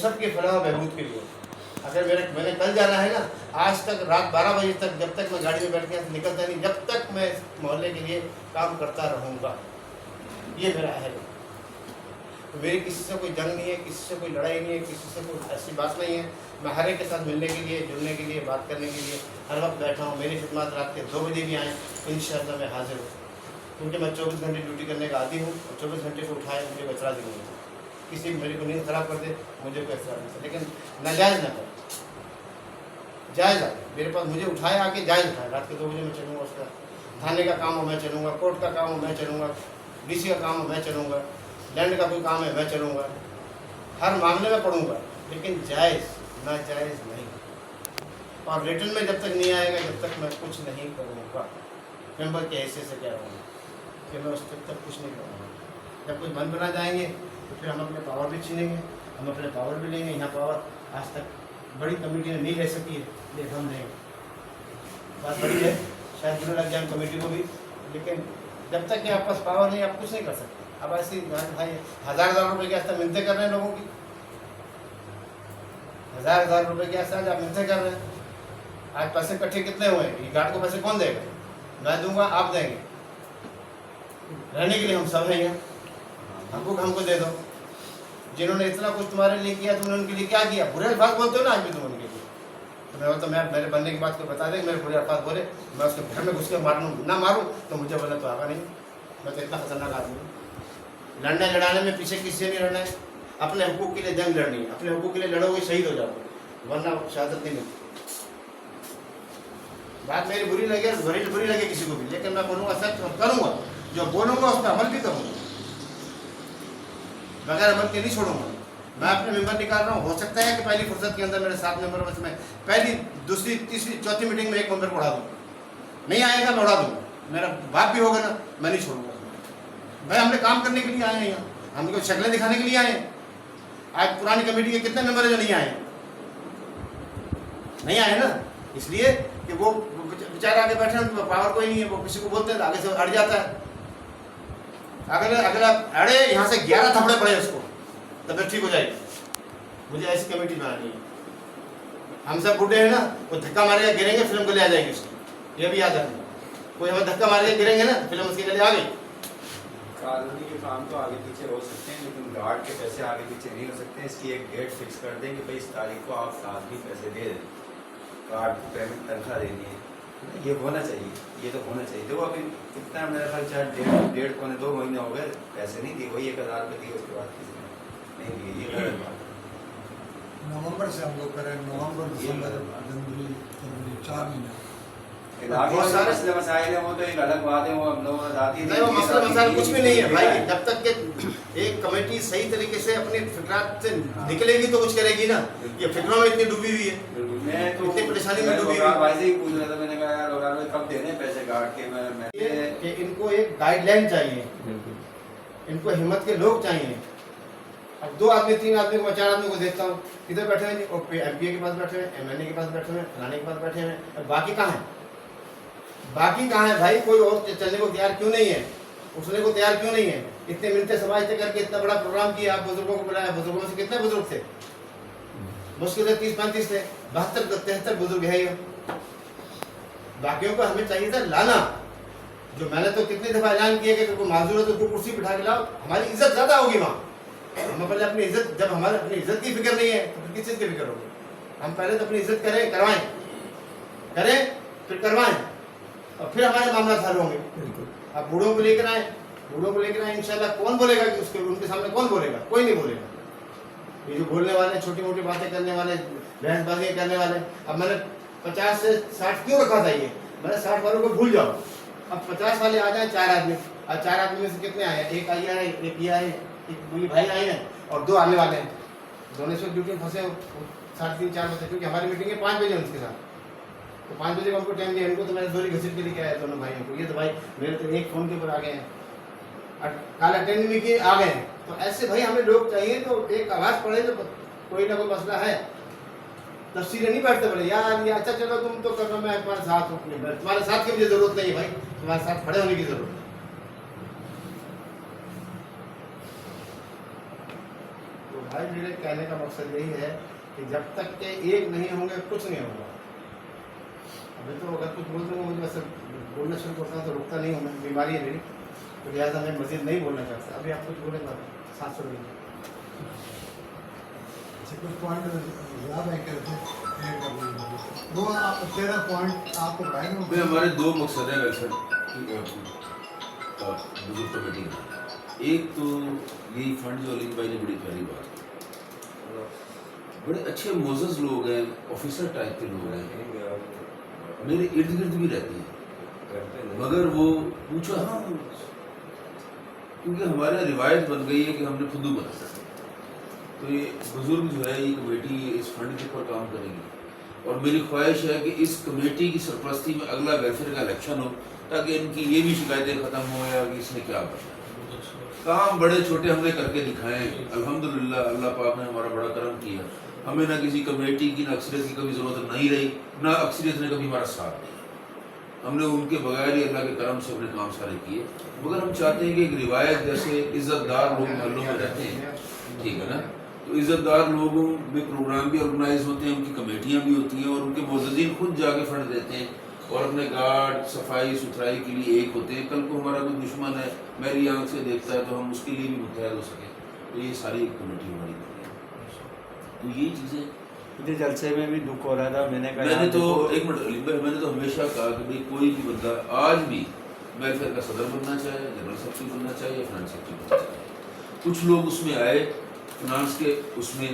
सबके फलाह बहबूद के लिए। अगर मैंने कल जाना है ना, आज तक रात 12 बजे तक, जब तक मैं गाड़ी में बैठ के यहाँ से निकलता नहीं, जब तक मैं इस मोहल्ले के लिए काम करता रहूँगा। ये मेरा है। तो मेरी किसी से कोई जंग नहीं है, किसी से कोई लड़ाई नहीं है, किसी से कोई ऐसी बात नहीं है। मैं हर एक के साथ मिलने के लिए, जुड़ने के लिए, बात करने के लिए हर वक्त बैठा हूँ। मेरी खिदमत रात के 2 बजे भी आएँ, इंशाअल्लाह मैं हाजिर हूँ, क्योंकि मैं 24 घंटे ड्यूटी करने का आदी हूँ। और 24 घंटे से उठाए मुझे कचरा देंगे। किसी मेरी को नींद खराब कर दे, मुझे कोई असरा नहीं, लेकिन नाजायज़ ना कर, जायज़ आ मेरे पास, मुझे उठाए आके जायज़ उठाए। रात के 2 बजे मैं चलूँगा, उसका थाने का काम हो मैं चलूँगा, कोर्ट का काम हो मैं चलूँगा, DC का काम हो मैं चलूँगा, लैंड का कोई काम है मैं चलूँगा, हर मामले में पढ़ूँगा, लेकिन जायज़ नाजायज़ नहीं। और रिटर्न में जब तक नहीं आएगा, जब तक मैं कुछ नहीं करूँगा। मेंबर के हैसियत से कह रहा हूँ कि मैं उस तक कुछ नहीं करूँगा। जब कुछ बंद बना जाएंगे तो फिर हम अपने पावर भी छीनेंगे, हम अपने पावर भी लेंगे। यहाँ पावर आज तक बड़ी कमेटी ने नहीं ले सकी है, लेकिन हम लेंगे। बात बड़ी है, शायद बुरा लग जाए कमेटी को भी, लेकिन जब तक कि आपके पास पावर नहीं, आप कुछ नहीं कर सकते। अब ऐसी भाई हज़ार रुपये के आस्ते मिलते कर रहे हैं लोगों की, हज़ार रुपये के आस्ते आप मिलते कर रहे हैं। आज पैसे इकट्ठे कितने हुए? ये गार्ड को पैसे कौन देगा? मैं दूंगा, आप देंगे। रहने के लिए हम सब हैं, हमको दे दो। जिन्होंने इतना कुछ तुम्हारे लिए किया, तुमने उनके लिए क्या किया? बुरे अल्फाज बोलते हो ना आज भी तुम उनके लिए। तो मैं मेरे बनने की बात को बता दें, मेरे बुरे अल्फाज बोले, मैं उसके घर में घुस के मारूँ ना मारूँ तो मुझे बोला तो आगा नहीं। मैं तो इतना खतरनाक आदमी हूँ। लड़ने लड़ाने में पीछे किसी से नहीं लड़ना है, अपने हुकूक के लिए जंग लड़नी है। अपने हुकूक के लिए लड़ोगे, शहीद हो जाओगे, वरना शहादत नहीं मिलती। बात मेरी बुरी लगे किसी को भी, लेकिन मैं बोलूँगा सच और करूँगा। जो बोलूँगा उस पर अमल भी करूँगा, बगैर अमल के नहीं छोड़ूंगा। मैं अपने मेंबर निकाल रहा हूँ। हो सकता है कि पहली फुर्सत के अंदर मेरे 7 मेंबर बस मैं पहली, दूसरी, तीसरी, चौथी मीटिंग में एक मेंबर को उड़ा दूँ। नहीं आएगा मैं उड़ा दूँगा। मेरा बाप भी होगा ना, मैं नहीं छोड़ूंगा भाई। हमने काम करने के लिए आए हैं यहाँ, हमको शक्लें दिखाने के लिए आए हैं। आज पुरानी कमेटी के कितने मेंबर है जो नहीं आए ना, इसलिए कि वो बेचारे आगे बैठे हैं, पावर कोई नहीं है। वो किसी को बोलते हैं तो आगे से अड़ जाता है। अगला अड़े, यहाँ से 11 थपड़े पड़े उसको, तबियत ठीक हो जाएगी। मुझे ऐसी कमेटी बनानी है। हम सब बूढ़े हैं ना, वो धक्का मारेगा गिरेंगे, फिल्म गले आ जाएगी उसकी, ये भी याद रखना। कोई हमें धक्का मारेगा गिरेंगे ना, फिल्म उसके गले आ गई। कॉलोनी के काम तो आगे पीछे हो सकते हैं, लेकिन गार्ड के पैसे आगे पीछे नहीं हो सकते। इसकी एक डेट फिक्स कर दें कि भाई इस तारीख को आप साथ ही पैसे दे दें, गार्ड को पेमेंट तनख्वाह देनी है। ये होना चाहिए, ये तो होना चाहिए। देखो अभी कितना मेरा ख्याल शायद 1.5-2 महीने हो गए, पैसे नहीं दिए। वही 1000 रुपये दिए, उसके बाद किसी ने नहीं दिए। ये गलत बात है। नवंबर से हम लोग करें, नवंबर, दिसंबर, जनवरी, फरवरी, 4 महीने। बहुत सारे मसले मसाइल हैं, वो तो एक अलग बात है। वो हम लोग आती नहीं, वो मसला मसाइल कुछ भी नहीं है भाई। जब तक कि एक कमेटी सही तरीके से अपनी फिक्रात से निकलेगी तो कुछ करेगी ना। ये फिक्रों में इतनी डूबी हुई है, मैं तो इतनी परेशानी में डूबी हुई है। भाई से ही पूछ रहा था, मैंने कहा यार और कब देने पैसे गार्ड के। मैं कि इनको एक गाइडलाइन चाहिए, इनको हिम्मत के लोग चाहिए। अब 2 आदमी, 3 आदमी, 4 आदमी को देखता हूँ किधर बैठे हैं, और MPA के पास बैठे हैं, MLA के पास बैठे हैं, फलाने के पास बैठे हैं। बाकी कहाँ है? बाकी कहाँ है भाई? कोई और चलने को तैयार क्यों नहीं है? उठने को तैयार क्यों नहीं है? इतने मिलते समाजते करके इतना बड़ा प्रोग्राम किया, आप बुजुर्गों को बुलाया। बुजुर्गों में से कितने बुजुर्ग थे? मुश्किल से 30-35 थे, 72-73 बुजुर्ग है ये। बाकियों को हमें चाहिए था लाना। जो मैंने तो कितनी दफा ऐलान किया कि कोई माजूर है तो उसको कुर्सी बिठा के लाओ, हमारी इज्जत ज्यादा होगी वहाँ। हम पहले अपनी इज्जत, जब हमारे अपनी इज्जत की फिक्र नहीं है तो फिर किस चीज़ की फिक्र होगी? हम पहले तो अपनी इज्जत करें, फिर करवाएं, और फिर हमारे मामला हल होंगे। अब बूढ़ों को लेकर आए इंशाल्लाह। कौन बोलेगा कि उनके सामने कौन बोलेगा? कोई नहीं बोलेगा। ये जो बोलने वाले, छोटी मोटी बातें करने वाले, बहसबाजी करने वाले। अब मैंने 50 से 60 क्यों रखा था? ये मैंने 60 वालों को भूल जाओ, अब 50 वाले आ जाए। 4 आदमी, और 4 आदमी में से कितने आए? एक आया है, एक ये आए, एक भाई आए हैं, और 2 आने वाले हैं। दोनों से ड्यूटी में फंसे 3:30-4 बजे, क्योंकि हमारी मीटिंग है 5 बजे उनके साथ। तो 5 बजे का उनको टाइम दिया। इनको तो मैंने जोरी घसीट के लेके आया दोनों भाइयों को। ये तो भाई मेरे तो एक फ़ोन के ऊपर आ गए हैं, कल अटेंड भी किए, आ गए हैं। तो ऐसे भाई हमें लोग चाहिए, तो एक आवाज़ पड़े तो कोई ना कोई मसला है। तफसीलें नहीं बैठते बोले यार ये अच्छा चलो तुम तो कर लो, मैं तुम्हारे साथ हूँ। तुम्हारे साथ की मुझे ज़रूरत नहीं है भाई, तुम्हारे साथ खड़े होने की ज़रूरत है। तो भाई मेरे कहने का मकसद यही है कि जब तक के एक नहीं होंगे कुछ नहीं होगा। अभी तो अगर कुछ बोल दूँगा मुझे वैसे बोलना शुरू करता हूँ तो रुकता नहीं हूँ, मैं बीमारी है मेरी, तो लिहाजा मैं मजीद नहीं बोलना चाहता। अभी आप कुछ बोलेंगे साथ छोड़ दीजिए। कुछ पॉइंट याद है क्या वो आप तेरा पॉइंट आपको भाई हमारे दो मकसद हैं वैसे बुजुर्ग कमेटी का। एक तो यही फंड जो अलीम भाई ने बड़ी प्यारी बात, बड़े अच्छे मोजस लोग हैं, ऑफिसर टाइप के लोग हैं, मेरे इर्द गिर्द भी रहते हैं, मगर वो पूछो हाँ, क्योंकि हमारे रिवायत बन गई है कि हमने खुद बनाया। तो ये बुजुर्ग जो है ये कमेटी इस फंड के ऊपर काम करेगी और मेरी ख्वाहिश है कि इस कमेटी की सरपरस्ती में अगला वेलफेयर का इलेक्शन हो ताकि इनकी ये भी शिकायतें ख़त्म हो या कि इसने क्या करना। काम बड़े छोटे हमने करके दिखाए, अल्हम्दुलिल्लाह अल्लाह पाक ने हमारा बड़ा करम किया, हमें ना किसी कमेटी की ना अक्सरियत की कभी ज़रूरत नहीं रही, ना अक्सरियत ने कभी हमारा साथ दिया। हमने उनके बगैर ही अल्लाह के करम से अपने काम सारे किए। मगर हम चाहते हैं कि एक रिवायत जैसे इज़्ज़तदार लोग महलों में रहते हैं, ठीक है ना, तो इज़्ज़तदार लोगों में प्रोग्राम भी ऑर्गेनाइज होते हैं, उनकी कमेटियाँ भी होती हैं और उनके मुअज़्ज़िज़ीन खुद जाके फंड देते हैं और अपने गार्ड सफाई सुथराई के लिए एक होते हैं। कल को हमारा कोई दुश्मन है मेरी आंख से देखता है तो हम उसके लिए भी मुतहद हो सकें, तो ये सारी कमेटी हमारी है। तो ये चीज़ें मुझे जलसे में भी दुख हो रहा था, मैंने तो एक मिनट अली भाई, मैंने तो हमेशा कहा कि भाई कोई भी बंदा आज भी वेलफेयर का सदर बनना चाहे, जनरल सेक्रेटरी बनना चाहे या फाइनेंस सेक्रेटरी बनना चाहे। कुछ लोग उसमें आए फिनांस के उसमें,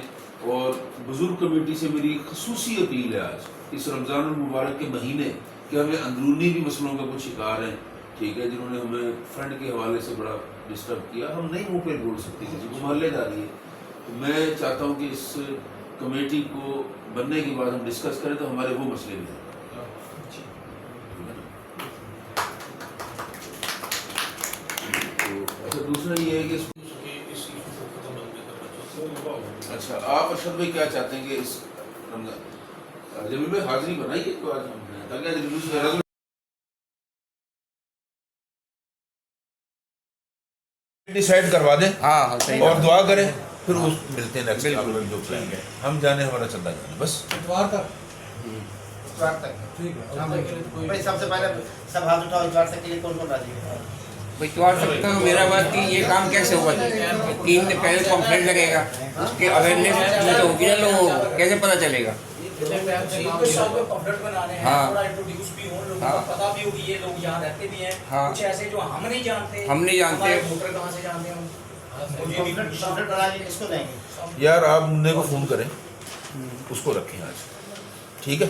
और बुजुर्ग कमेटी से मेरी खसूसी अपील है आज इस रमज़ान मुबारक के महीने कि हमें अंदरूनी भी मसलों का कुछ शिकार हैं, ठीक है, जिन्होंने हमें फंड के हवाले से बड़ा डिस्टर्ब किया, हम नहीं मुँह पे बोल सकते किसी को, मोहल्लेदारी है। तो मैं चाहता हूँ कि इस कमेटी को बनने के बाद हम डिस्कस करें तो हमारे वो मसले भी हैं। तो अच्छा दूसरा ये है कि अच्छा आप अरशद भाई क्या चाहते हैं कि इस जमील भाई हाजिरी बनाइए तो आज हम ताकि डिसाइड करवा दें और दुआ करें, फिर उस मिलते हैं नेक्स्ट जो प्लान है, हम जाने हमारा चंदा जाने बस इतवार तक ठीक है। भाई सबसे पहले सब हाथ उठाओ, इतवार तक के लिए कौन कौन राजी है? इतवार तक तो मेरा बात कि ये काम कैसे होगा, 3 दिन पहले कॉम्प्लेट लगेगा, उसके अवेयरनेस में तो होगी ना लोगों को, कैसे पता चलेगा? हाँ पता भी होगी, ये लोग यहाँ रहते भी हैं, कुछ ऐसे जो हम नहीं जानते, वोटर कहाँ से जानते हैं इसको देंगे यार, आप मुन्ने को फ़ोन करें, उसको रखें आज, ठीक है।